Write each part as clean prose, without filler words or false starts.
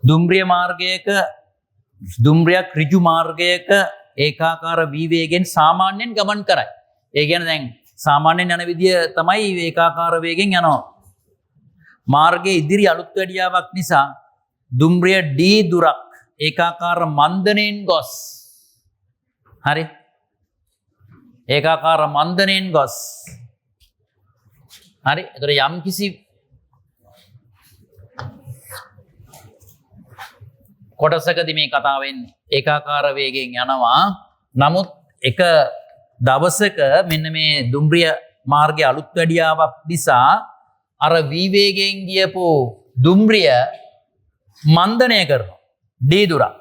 දුම්රිය මාර්ගයක දුම්රියක් ඍජු මාර්ගයක ඒකාකාර වේගයෙන් සාමාන්‍යයෙන් ගමන් කරයි. ඒ කියන්නේ දැන් සාමාන්‍යයෙන් යන විදිය තමයි ඒකාකාර වේගෙන් යනවා. මාර්ගයේ ඉදිරි අලුත් වැඩියාවක් නිසා දුම්රිය D දුරක් ඒකාකාර මන්දණයෙන් ගොස්. හරි. ඒකාකාර මන්දණයෙන් ගොස්. හරි. ඒතර යම් කිසි කොටසකදී මේ කතාව වෙන්නේ ඒකාකාර වේගයෙන් යනවා. නමුත් එක දවසක මෙන්න මේ දුම්රිය මාර්ගයේ අලුත් වැඩියාවක් නිසා අර වේගයෙන් ගියපු දුම්රිය මන්දනය කරනවා. D දුරක්.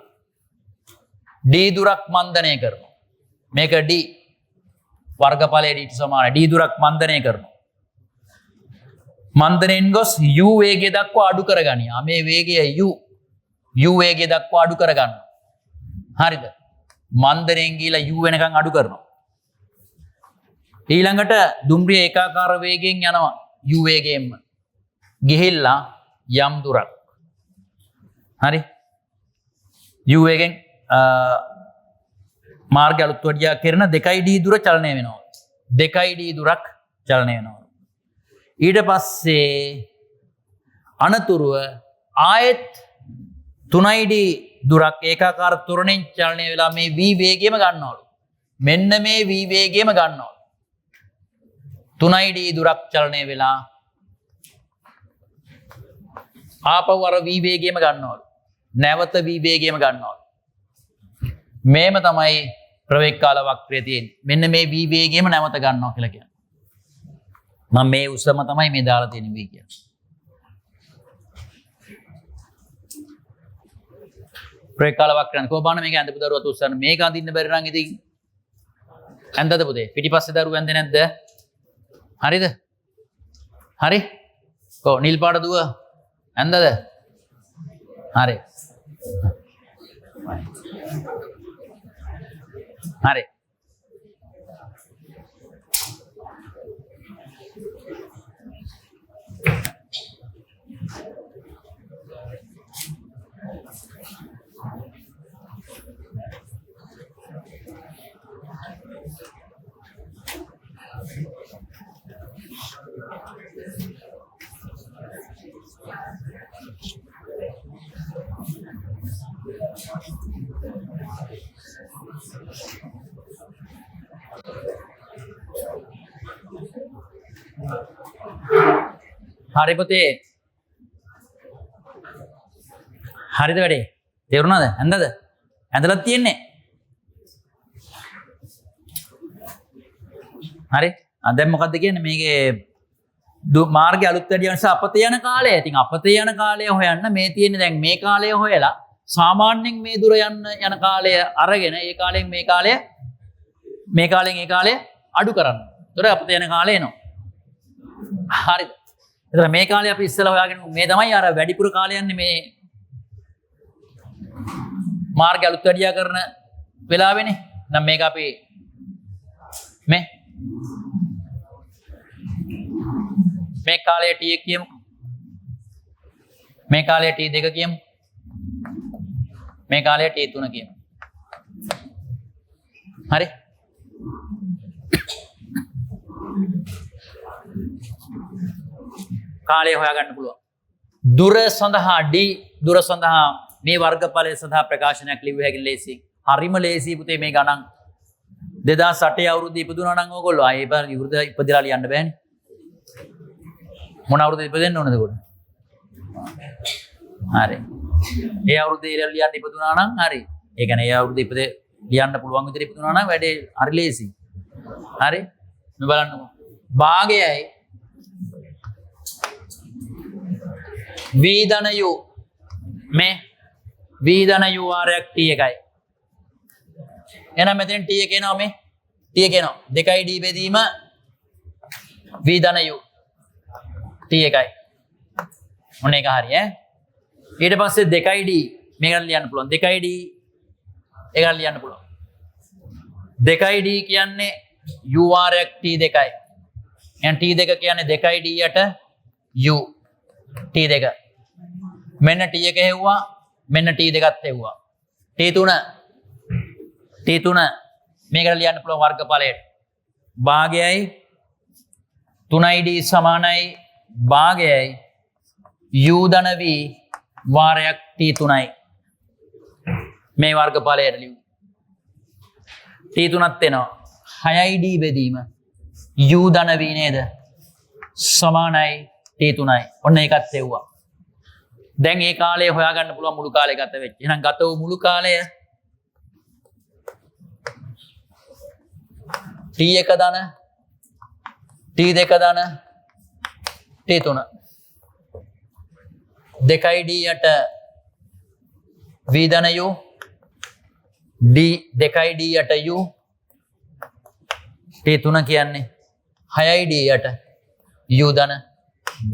D දුරක් මන්දනය කරනවා. මේක D වර්ගඵලයේ D සමානයි. D දුරක් මන්දනය කරනවා. මන්දනයෙන් ගොස් u වේගය දක්වා අඩු කරගනියා. මේ වේගය u වේගය දක්වා අඩු කරගන්න. හරිද? මන්දනයෙන් ගිහලා u වෙනකන් අඩු කරනවා. ඊළඟට දුම්රිය ඒකාකාර වේගයෙන් යනවා. u වේගයෙන්ම ගිහිල්ලා යම් දුරක්. හරි? u වේගෙන් මාර්ගය අලුත් වැඩියා කරන 2d දුර චලනය වෙනවා. 2d දුරක් චලනය වෙනවා. ඊට පස්සේ අනතුරුව ආයෙත් 3d දුරක් ඒකාකාර ත්වරණයෙන් චලනය වෙලා මේ v වේගයම ගන්නවලු. මෙන්න මේ v වේගයම ගන්නවලු. 3d දුරක් චලනය වෙලා ආපහු අර v වේගයම ගන්නවලු. නැවත v වේගයම ගන්නවලු. මේම තමයි ප්‍රවේග කාල වක්‍රය තියෙන්නේ. මෙන්න මේ v වේගයම නැවත ගන්නවා කියලා කියන්නේ. මම මේ උසම තමයි මේ දාලා තියෙන v කියන්නේ. ප්‍රවේග කාල වක්‍රයන් කොහොමද මේක ඇඳපු දරුවත් උස්සන්න මේක අඳින්න බැරි නම් ඉතින් ඇඳද පුතේ පිටිපස්සේ දරුව ඇඳේ නැද්ද? හරිද? හරි? කො නිල් පාට දුව ඇඳද? හරි. හරි. හරි පුතේ. හරිද වැඩේ? තේරුණාද? ඇඳද? ඇඳලා තියෙන්නේ. හරි. දැන් මොකද්ද කියන්නේ මේකේ මාර්ගය අලුත් වැඩිය නිසා අපතේ යන කාලය. ඉතින් අපතේ යන කාලය හොයන්න මේ තියෙන්නේ දැන් මේ කාලය හොයලා සාමාන්‍යයෙන් මේ දුර යන කාලය අරගෙන ඒ කාලයෙන් මේ කාලය ඒ කාලය අඩු කරන්න. ඒතර අපතේ යන කාලය එනවා. හරිද? එතන මේ කාලේ අපි ඉස්සෙල්ලා හොයාගෙන මේ තමයි අර වැඩිපුර කාලය යන්නේ මේ මාර්ගය අලුත් වැඩියා කරන වෙලාවෙනේ. නම් මේක අපි මේ කාලය T1 කියමු. මේ කාලය T2 කියමු. මේ කාලය T3 කියමු. හරි? කාලය හොයාගන්න පුළුවන්. දුර සඳහා D දුර සඳහා මේ වර්ගඵලය සඳහා ප්‍රකාශනයක් ලිව්ව හැකි ලේසි. හරිම ලේසි පුතේ මේ ගණන් 2008 අවුරුද්දේ ඉපදුනා නම් ඕගොල්ලෝ ආයේ ඉවෘද ඉපදලා ලියන්න බෑනේ. මොන අවුරුද්දේ ඉපදෙන්න ඕනද කොට? හරි. ඒ අවුරුද්දේ ලියන්න ඉපදුනා නම් හරි. ඒ කියන්නේ ඒ අවුරුද්දේ ලියන්න පුළුවන් විදිහට ඉපදුනා නම් වැඩේ හරි ලේසි. හරි? මේ බලන්නකො. භාගයයි v ධන u මේ v ධන u වාරයක් t එකයි. එහෙනම් මෙතෙන් t එක එනවා මේ t එක එනවා 2d බෙදීම v ධන u t එකයි. මොන එක හරි ඈ. ඊට පස්සේ 2d මේකට ලියන්න පුළුවන් 2d ඒකට ලියන්න පුළුවන් 2d කියන්නේ u වාරයක් t දෙකයි. එහෙනම් t දෙක කියන්නේ 2d යට u t2 මෙන්න t එක හෙව්වා මෙන්න T2ක් තෙව්වා. T3 මේකට ලියන්න පුළුවන් වර්ගඵලයට. භාගයයි 3යි D සමානයි භාගයයි u ධන v වාරයක් T3යි. මේ වර්ගඵලයට ලියමු. T3ත් එනවා 6යි D බෙදීම u ධන v නේද? සමානයි T3යි. ඔන්න ඒකත් තෙව්වා. දැන් ඒ කාලේ හොයාගන්න පුළුවන් මුළු කාලය ගත වෙච්ච. එහෙනම් ගත වූ මුළු කාලය T1 ධන T2 ධන T3 2යි D8 v ධන u D 2යි D8 u T3 කියන්නේ 6යි D8 u ධන v.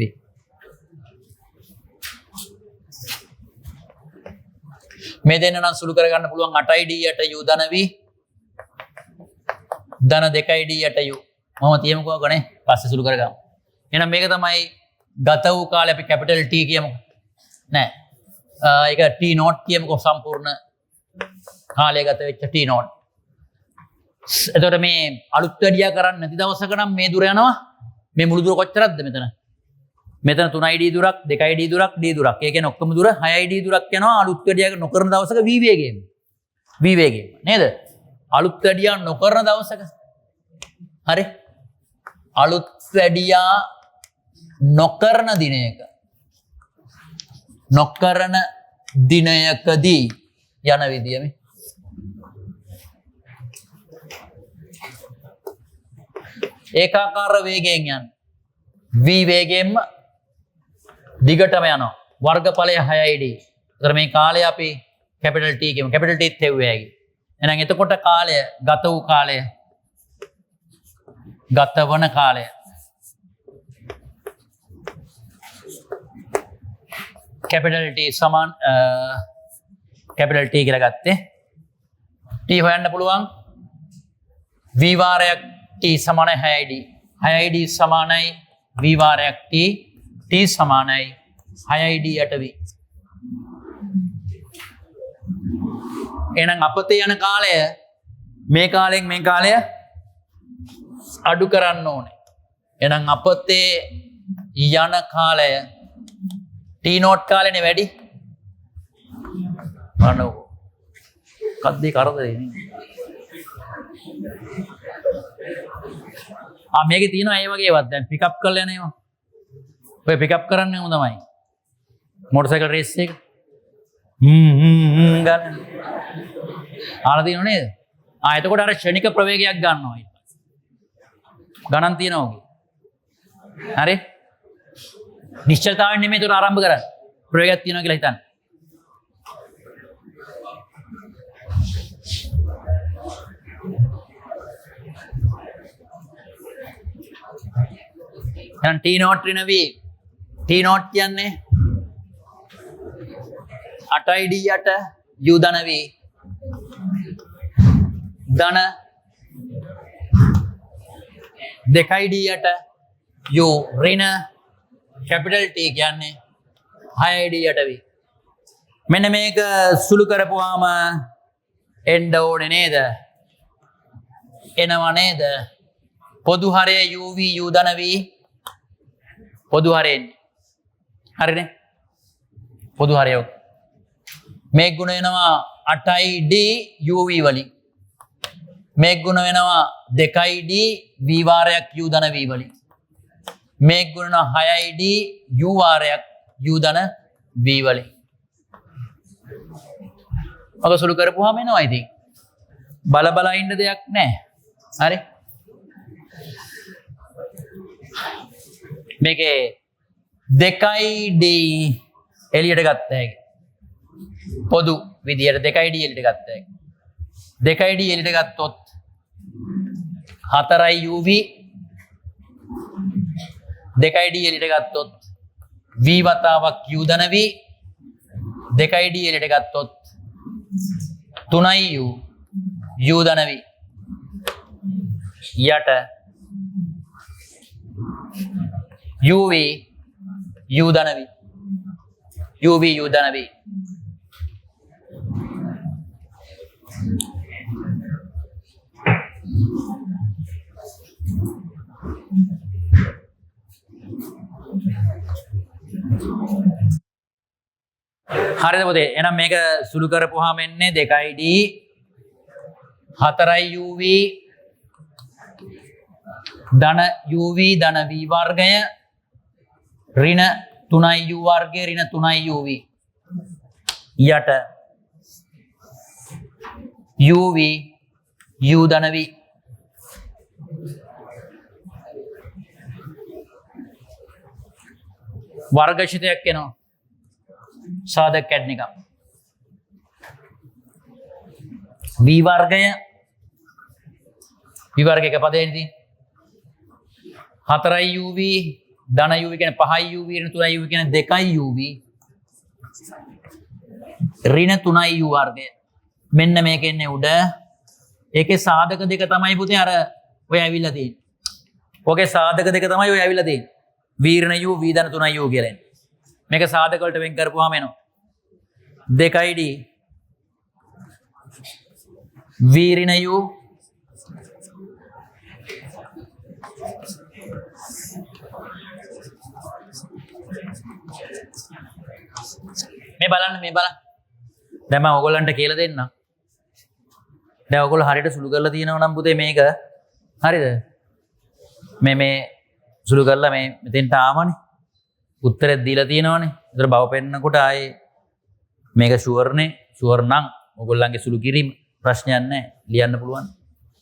මේ දෙන්න නම් සුළු කරගන්න පුළුවන් 8යි D8 u ධන v ධන 2යි D8 u. මම තියමුකෝ ගනේ පස්සේ සුළු කරගමු. එහෙනම් මේක තමයි ගත වූ කාලය අපි කැපිටල් T කියමු. නෑ. ඒක T නෝට් කියමුකෝ සම්පූර්ණ කාලය ගත වෙච්ච T නෝට්. එතකොට මේ අලුත් වැඩියා කරන්නේ නැති දවසක නම් මේ දුර යනවා. මේ මුළු දුර කොච්චරක්ද මෙතන? මෙතන 3යි D දුරක් 2යි D දුරක් D දුරක්. ඒ කියන්නේ ඔක්කොම දුර 6යි D දුරක් යනවා අලුත් වැඩියා නොකරන දවසක v වේගයෙන්. v වේගයෙන් නේද? අලුත් වැඩියා නොකරන දවසක. හරි? අලුත් වැඩියා නොකරන දිනයක. නොකරන දිනයකදී යන විදිය මේ. ඒකාකාර වේගයෙන් යන v වේගයෙන්ම දිගටම යනවා. වර්ගඵලය 6යි D. ඒතර මේ කාලය අපි කැපිටල් T කියමු. කැපිටල් T තෙව්වේ ඇයි? එහෙනම් එතකොට කාලය ගත වූ කාලය ගත වන කාලය කැපිටල් T සමාන කැපිටල් T කියලා ගත්තේ. T හොයන්න පුළුවන් v වාරයක් T සමානයි 6යි D. 6යි D සමානයි v වාරයක් T. T සමානයි 6යි D 8v. එහෙනම් අපතේ යන කාලය මේ කාලයෙන් මේ කාලය අඩු කරන්න ඕනේ. එහෙනම් අපතේ යන කාලය T නෝට් කාලෙනේ වැඩි. අනෝ කද්දේ කරදරේ නේ. මේකේ තියෙනවා ඒ වගේ ඒවත් දැන් පිකප් කරලා යන ඒවා. ඔය පිකප් කරන්නේ හොඳමයි. මොටර් සයිකල් රේස් එක. ගන්න. ආලා තියෙනව නේද? එතකොට අර ක්ෂණික ප්‍රවේගයක් ගන්නවා ඊට පස්සේ. ගණන් තියෙනවා ඔගේ. හරි? නිශ්චලතාවයෙන් නෙමෙයි ඒක ආරම්භ කරන්නේ. ප්‍රවේගයක් තියෙනවා කියලා හිතන්න. දැන් T නෝට් ඍණ T නෝට් කියන්නේ 8යි D8 u ධන v ධන 2යි D8 u ඍණ කැපිටල් T කියන්නේ 6යි D8 v. මෙන්න මේක සුළු කරපුවාම එන්න ඕනේ නේද? එනවා නේද? පොදු හරය uv u ධන v පොදු හරයෙන්. හරිනේ? පොදු හරය මේ ගුණ වෙනවා 8යි D uv වලින්. මේ ගුණ වෙනවා 2යි D v වාරයක් u ධන v වලින්. මේ ගුණ වෙනවා 6යි D u වාරයක් u ධන v වලින්. ඔක සුළු කරපුවාම එනවා ඉතින්. බල බල ඉන්න දෙයක් නැහැ. හරි? මේකේ 2යි D එළියට ගත්ත හැකි. පොදු විදියට 2යි D එළියට ගත්ත හැකි. 2යි D එළියට ගත්තොත් 4යි uv 2යි D එළියට ගත්තොත් v වතාවක් u ධන v 2යි D එළියට ගත්තොත් 3යි u ධන v යට uv u ධන v uv u ධන v හරිද පුතේ? එහෙනම් මේක සුළු කරපුවාම එන්නේ 2id 4i uv ධන uv ධන v වර්ගය ඍණ 3i u වර්ගය ඍණ 3i uv යට uv u ධන v වර්ගශිතයක් එනවා. සාධක කැඩන එක. v වර්ගය v වර්ගයක පදේදී 4i uv ධන uv කියන්නේ 5i uv ඍණ 3i uv කියන්නේ 2i uv ඍණ 3i u වර්ගය. මෙන්න මේක එන්නේ උඩ. ඒකේ සාධක දෙක තමයි පුතේ අර ඔය ඇවිල්ලා තියෙන්නේ. ඔකේ සාධක දෙක තමයි ඔය ඇවිල්ලා තියෙන්නේ. v ඍණ u v ධන 3i u කියලා. මේක සාධක වලට වෙන් කරපුවාම එනවා 2id v ඍණ u මේ බලන්න දැන් මම ඔයගොල්ලන්ට කියලා දෙන්නම්. දැන් ඔයගොල්ලෝ හරියට සුළු කරලා තියෙනවා නම් පුතේ මේක හරිද? මේ සුළු කරලා මේ මෙතෙන්ට ආවනේ. උත්තරයක් දීලා තියෙනවනේ. ඒතර බව පෙන්නකොට ආයේ මේක ෂුවර්නේ. ෂුවර් නම් ඔයගොල්ලන්ගේ සුළු කිරීම ප්‍රශ්නයක් නැහැ. ලියන්න පුළුවන්.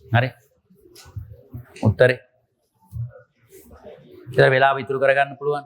හරි. උත්තරේ. ඒතර වෙලාව ඉතුරු කරගන්න පුළුවන්.